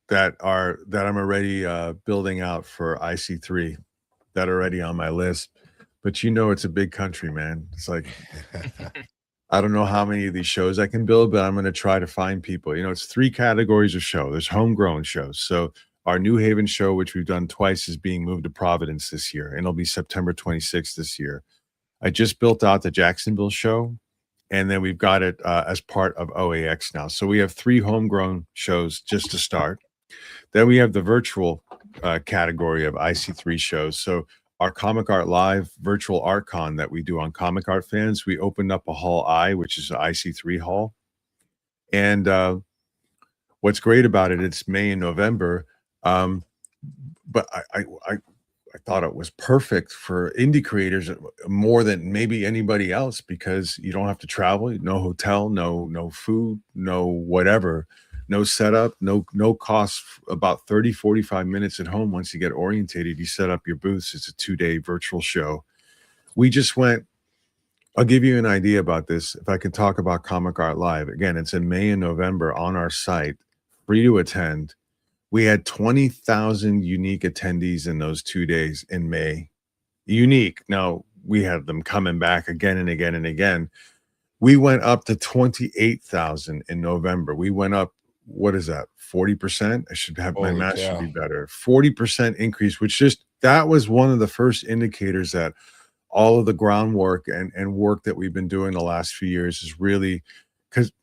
that I'm already building out for IC3 that are already on my list. But you know, it's a big country, man. It's like I don't know how many of these shows I can build, but I'm going to try to find people. You know, it's 3 categories of show. There's homegrown shows. So our New Haven show, which we've done twice, is being moved to Providence this year, and it'll be September 26th this year. I just built out the Jacksonville show, and then we've got it as part of OAX now. So we have 3 homegrown shows just to start. Then we have the virtual category of IC3 shows. So our Comic Art Live virtual art con that we do on Comic Art Fans, we opened up a Hall I, which is an IC3 hall. And what's great about it, it's May and November. But I thought it was perfect for indie creators more than maybe anybody else because you don't have to travel, no hotel, no food, no whatever. No setup, no cost, about 30, 45 minutes at home. Once you get orientated, you set up your booths. It's a 2-day virtual show. We just went, I'll give you an idea about this. If I can talk about Comic Art Live. Again, it's in May and November on our site, free to attend. We had 20,000 unique attendees in those 2 days in May. Unique. Now, we had them coming back again and again and again. We went up to 28,000 in November. We went up, what is that, 40%? I should have my math should be better. 40% increase, which that was one of the first indicators that all of the groundwork and work that we've been doing the last few years is really, because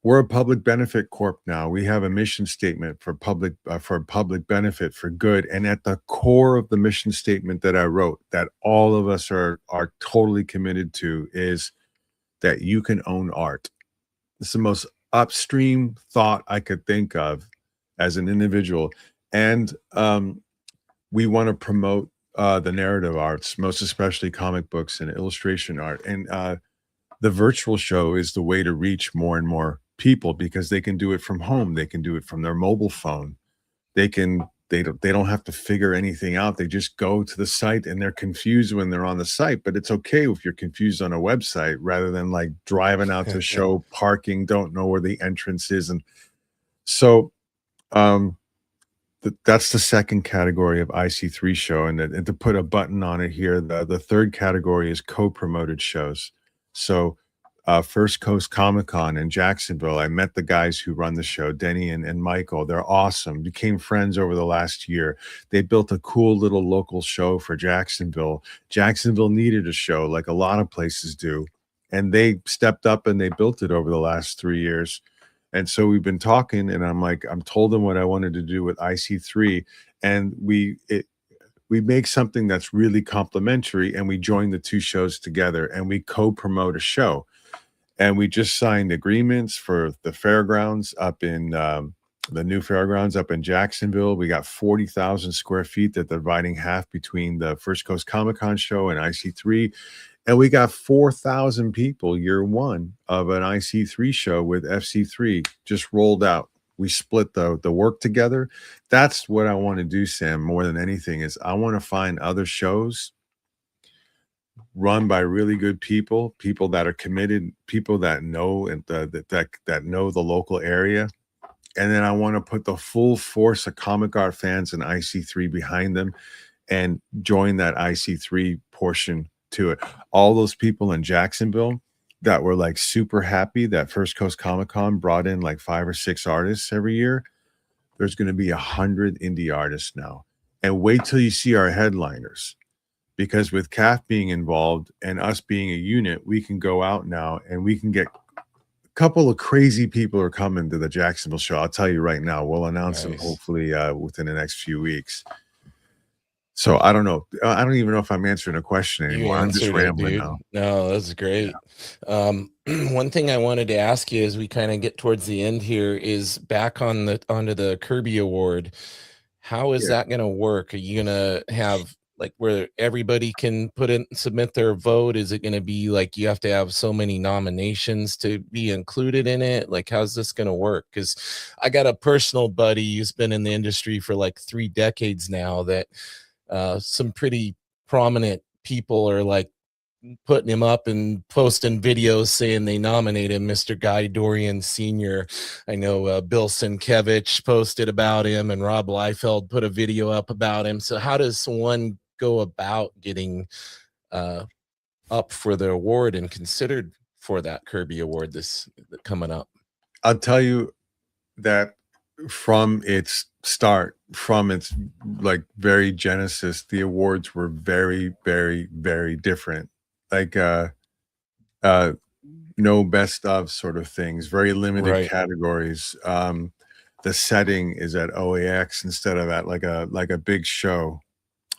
we're a public benefit corp now. We have a mission statement for public benefit for good. And at the core of the mission statement that I wrote, that all of us are totally committed to, is that you can own art. It's the most upstream thought I could think of as an individual. And we want to promote the narrative arts, most especially comic books and illustration art. And the virtual show is the way to reach more and more people because they can do it from home. They can do it from their mobile phone. They don't have to figure anything out. They just go to the site and they're confused when they're on the site, but it's okay if you're confused on a website rather than like driving out to show, parking, don't know where the entrance is. And so that's the second category of IC3 show. And to put a button on it here, the third category is co-promoted shows. So First Coast Comic-Con in Jacksonville, I met the guys who run the show, Denny and Michael. They're awesome. Became friends over the last year. They built a cool little local show for Jacksonville. Jacksonville needed a show like a lot of places do. And they stepped up and they built it over the last 3 years. And so we've been talking and I'm told them what I wanted to do with IC3. and we make something that's really complementary, and we join the two shows together, and we co-promote a show. And we just signed agreements for the fairgrounds up in the new fairgrounds up in Jacksonville. We got 40,000 square feet that they're dividing half between the First Coast Comic-Con show and IC3. And we got 4,000 people year one of an IC3 show with FC3 just rolled out. We split the work together. That's what I want to do, Sam, more than anything, is I want to find other shows run by really good people that are committed, people that know and that know the local area. And then I want to put the full force of comic art fans and IC3 behind them and join that IC3 portion to it. All those people in Jacksonville that were like super happy that First Coast Comic-Con brought in like 5 or 6 artists every year. There's going to be 100 indie artists now. And wait till you see our headliners. Because with CAF being involved and us being a unit, we can go out now and we can get a couple of crazy people are coming to the Jacksonville show. I'll tell you right now. We'll announce them hopefully within the next few weeks. So I don't know. I don't even know if I'm answering a question anymore. I'm just rambling now. No, that's great. One thing I wanted to ask you as we kind of get towards the end here is back on onto the Kirby Award. How is that going to work? Are you going to have like where everybody can submit their vote? Is it going to be like you have to have so many nominations to be included in it? Like, how's this going to work? Because I got a personal buddy who's been in the industry for like 3 decades now that some pretty prominent people are like putting him up and posting videos saying they nominate him, Mr. Guy Dorian Sr. I know Bill Sienkiewicz posted about him and Rob Liefeld put a video up about him. So how does one go about getting up for the award and considered for that Kirby Award coming up? I'll tell you that from its start, from its like very genesis, the awards were very, very, very different. Like no best of sort of things, very limited categories. The setting is at OAX instead of at like a big show.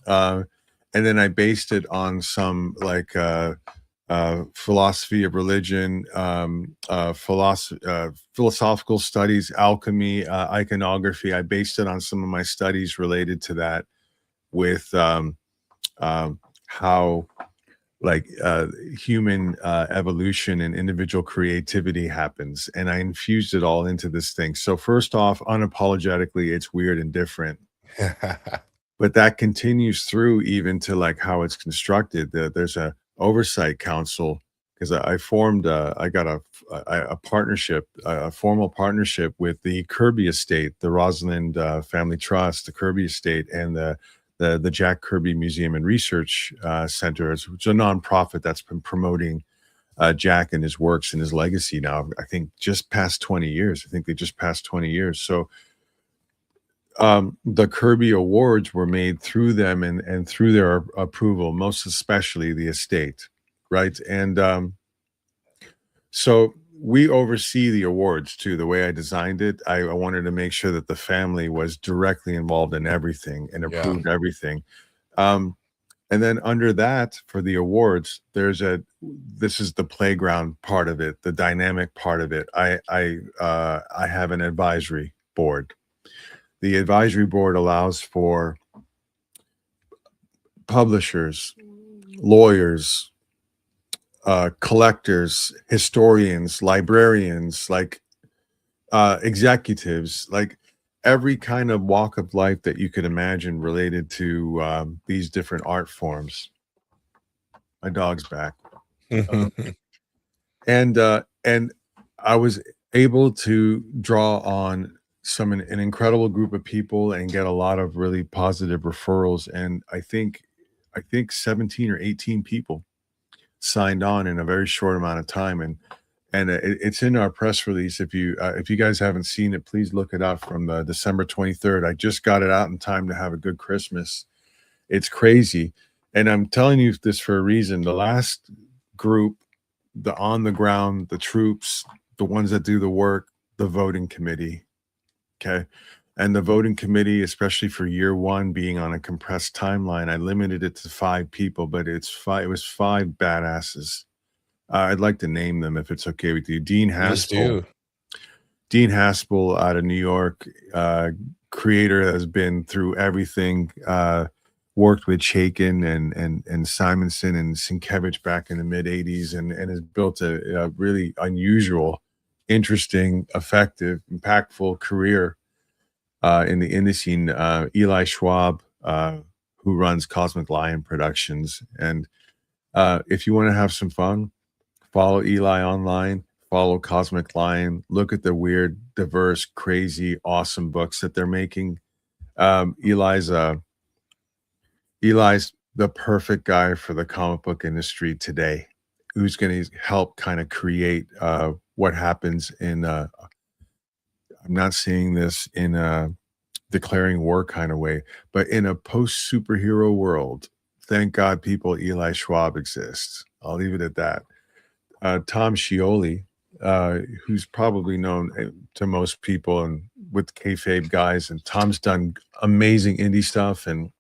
And then I based it on some like philosophy of religion, philosophical studies, alchemy, iconography. I based it on some of my studies related to that with how like human evolution and individual creativity happens. And I infused it all into this thing. So first off, unapologetically, it's weird and different. But that continues through even to like how it's constructed. There's a oversight council because I formed I got a partnership, a formal partnership with the Kirby Estate, the Rosalind Family Trust, the Kirby Estate, and the Jack Kirby Museum and Research Center, which is a nonprofit that's been promoting Jack and his works and his legacy now, I think just past 20 years. I think they just passed 20 years. So the Kirby Awards were made through them and through their approval, most especially the estate, right? And so we oversee the awards too. The way I designed it, I wanted to make sure that the family was directly involved in everything and approved everything. And then under that, for the awards, this is the playground part of it, the dynamic part of it. I have an advisory board. The advisory board allows for publishers, lawyers, collectors, historians, librarians, like executives, like every kind of walk of life that you could imagine related to these different art forms. My dog's back. And I was able to draw on an incredible group of people and get a lot of really positive referrals. And I think 17 or 18 people signed on in a very short amount of time. And it's in our press release. If you guys haven't seen it, please look it up from the December 23rd. I just got it out in time to have a good Christmas. It's crazy. And I'm telling you this for a reason. The last group, the on the ground, the troops, the ones that do the work, the voting committee. Okay. And the voting committee, especially for year one, being on a compressed timeline, I limited it to 5 people, but it was 5 badasses. I'd like to name them if it's okay with you. Please do. Dean Haspel out of New York, creator that has been through everything, worked with Chaikin and Simonson and Sienkiewicz back in the mid 80s and has built a really unusual, interesting, effective, impactful career in the indie scene. Eli Schwab, who runs Cosmic Lion Productions. And if you want to have some fun, follow Eli online, follow Cosmic Lion, look at the weird, diverse, crazy, awesome books that they're making. Eli's the perfect guy for the comic book industry today, who's going to help kind of create what happens in I'm not seeing this in a declaring war kind of way, but in a post superhero world. Thank God people Eli Schwab exists. I'll leave it at that. Tom Scioli, who's probably known to most people and with kayfabe guys, and Tom's done amazing indie stuff, and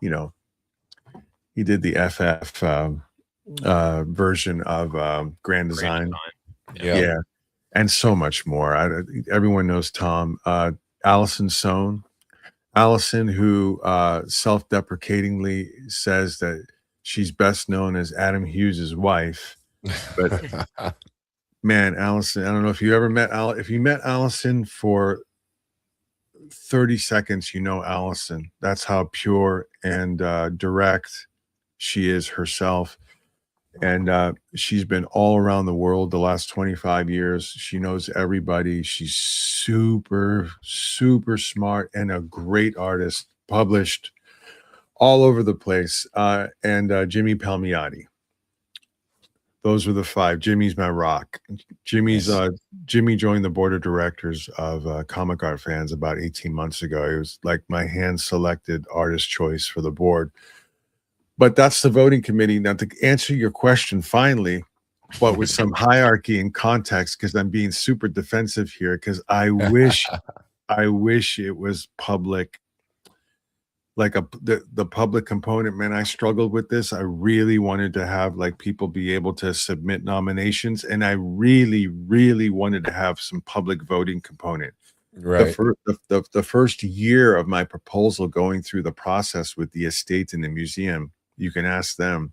you know, he did the FF version of Grand Design. Yeah, and so much more. Everyone knows Tom. Allison Sohn, who self-deprecatingly says that she's best known as Adam Hughes' wife, but man, Allison, I don't know if you ever met if you met Allison for 30 seconds, you know Allison. That's how pure and direct she is herself. And she's been all around the world the last 25 years. She knows everybody. She's super, super smart and a great artist, published all over the place. And Jimmy Palmiotti. Those were the 5. Jimmy's my rock. Jimmy joined the board of directors of Comic Art Fans about 18 months ago. It was like my hand-selected artist choice for the board. But that's the voting committee. Now, to answer your question finally, but with some hierarchy and context, because I'm being super defensive here, because I wish it was public, like the public component. Man, I struggled with this. I really wanted to have like people be able to submit nominations, and I really, really wanted to have some public voting component. Right. The first year of my proposal going through the process with the estate and the museum, you can ask them.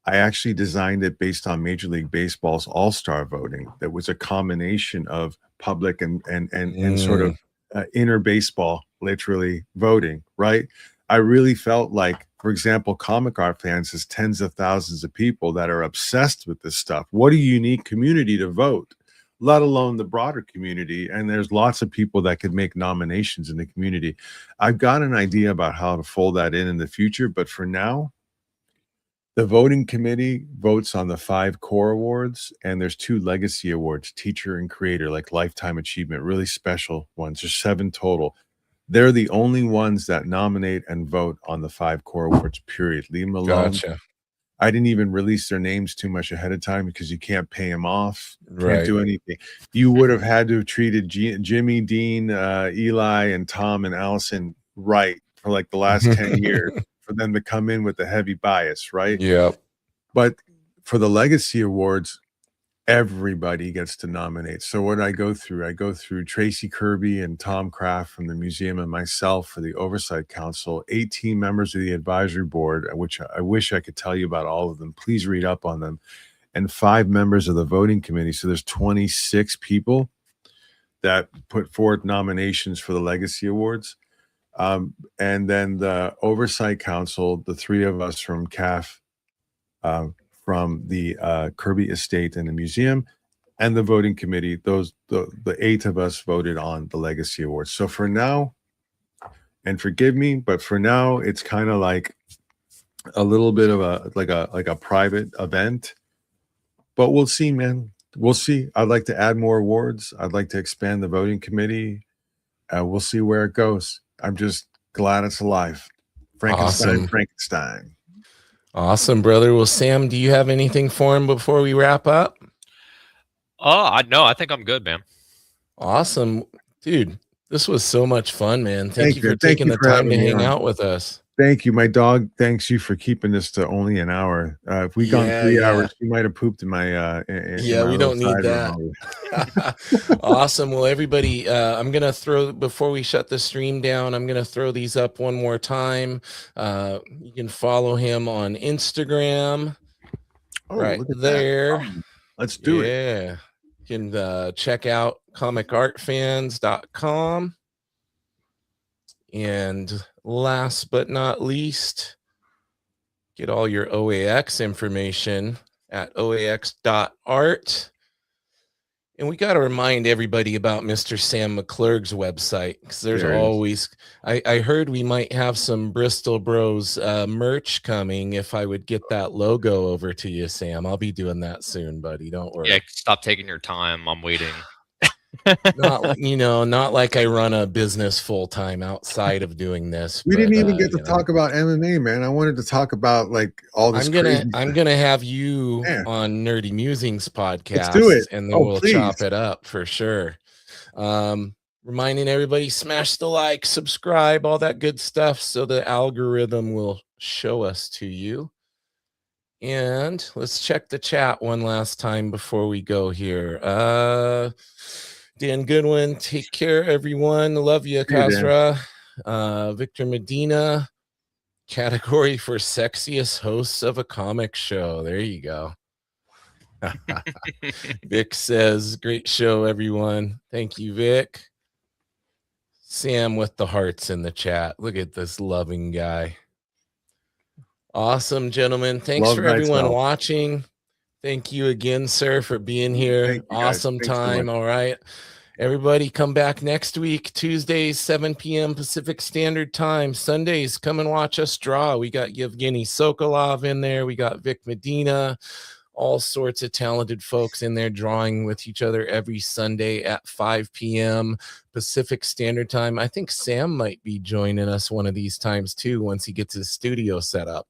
I actually designed it based on Major League Baseball's all-star voting. That was a combination of public and sort of inner baseball, literally voting, right? I really felt like, for example, Comic Art Fans has tens of thousands of people that are obsessed with this stuff. What a unique community to vote, let alone the broader community. And there's lots of people that could make nominations in the community. I've got an idea about how to fold that in the future, but for now, the voting committee votes on the 5 core awards, and there's 2 legacy awards, teacher and creator, like lifetime achievement, really special ones. There's 7 total. They're the only ones that nominate and vote on the 5 core awards, period. Leave them alone. Gotcha. I didn't even release their names too much ahead of time because you can't pay them off. Can't do anything. You would have had to have treated Jimmy, Dean, Eli, and Tom and Allison right for like the last 10 years for them to come in with a heavy bias, right? Yeah. But for the legacy awards, everybody gets to nominate. So what I go through Tracy Kirby and Tom Kraft from the museum and myself for the Oversight Council, 18 members of the advisory board, which I wish I could tell you about all of them. Please read up on them. And 5 members of the voting committee. So there's 26 people that put forward nominations for the legacy awards. And then the Oversight Council, the 3 of us from CAF, from the Kirby Estate and the museum, and the voting committee, the 8 of us voted on the legacy awards. So for now, and forgive me, but for now, it's kind of like a little bit of a private event. But we'll see, man. We'll see. I'd like to add more awards. I'd like to expand the voting committee. We'll see where it goes. I'm just glad it's alive. Frankenstein. Awesome, brother. Well, Sam, do you have anything for him before we wrap up? No, I think I'm good, man. Awesome. Dude, This was so much fun, man. Thank you for Thank taking you the for time to having me hang on. out with us. Thank you. My dog thanks you for keeping this to only an hour. If we'd gone 3 hours, she might have pooped in my in my we little don't need side that. room. Awesome. Well, everybody, I'm gonna throw, before we shut the stream down, I'm gonna throw these up one more time. You can follow him on Instagram. Right look at there. that. Let's do it. Yeah. You can check out comicartfans.com. And last but not least, get all your OAX information at oax.art. And we got to remind everybody about Mr. Sam McClurg's website, because there's always, I heard we might have some Bristol Bros merch coming. If I would get that logo over to you, Sam, I'll be doing that soon, buddy. Don't worry. Yeah, stop taking your time. I'm waiting. Not, not like I run a business full time outside of doing this. We didn't even get to talk about MMA, man. I wanted to talk about like all this. I'm gonna have you on Nerdy Musings podcast. Let's do it, and then we'll chop it up for sure. Reminding everybody, smash the like, subscribe, all that good stuff, so the algorithm will show us to you. And let's check the chat one last time before we go here. Dan Goodwin, take care, everyone. Love you, Kasra. Victor Medina, category for sexiest hosts of a comic show. There you go. Vic says, great show, everyone. Thank you, Vic. Sam with the hearts in the chat. Look at this loving guy. Awesome, gentlemen. Thanks for everyone watching. Thank you again, sir, for being here. Awesome time. All right. Everybody come back next week, Tuesdays, 7 p.m. Pacific Standard Time. Sundays, come and watch us draw. We got Yevgeny Sokolov in there. We got Vic Medina. All sorts of talented folks in there drawing with each other every Sunday at 5 p.m. Pacific Standard Time. I think Sam might be joining us one of these times, too, once he gets his studio set up.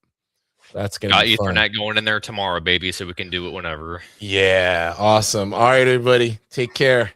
That's going to be fun. Got Ethernet going in there tomorrow, baby, so we can do it whenever. Yeah, awesome. All right, everybody. Take care.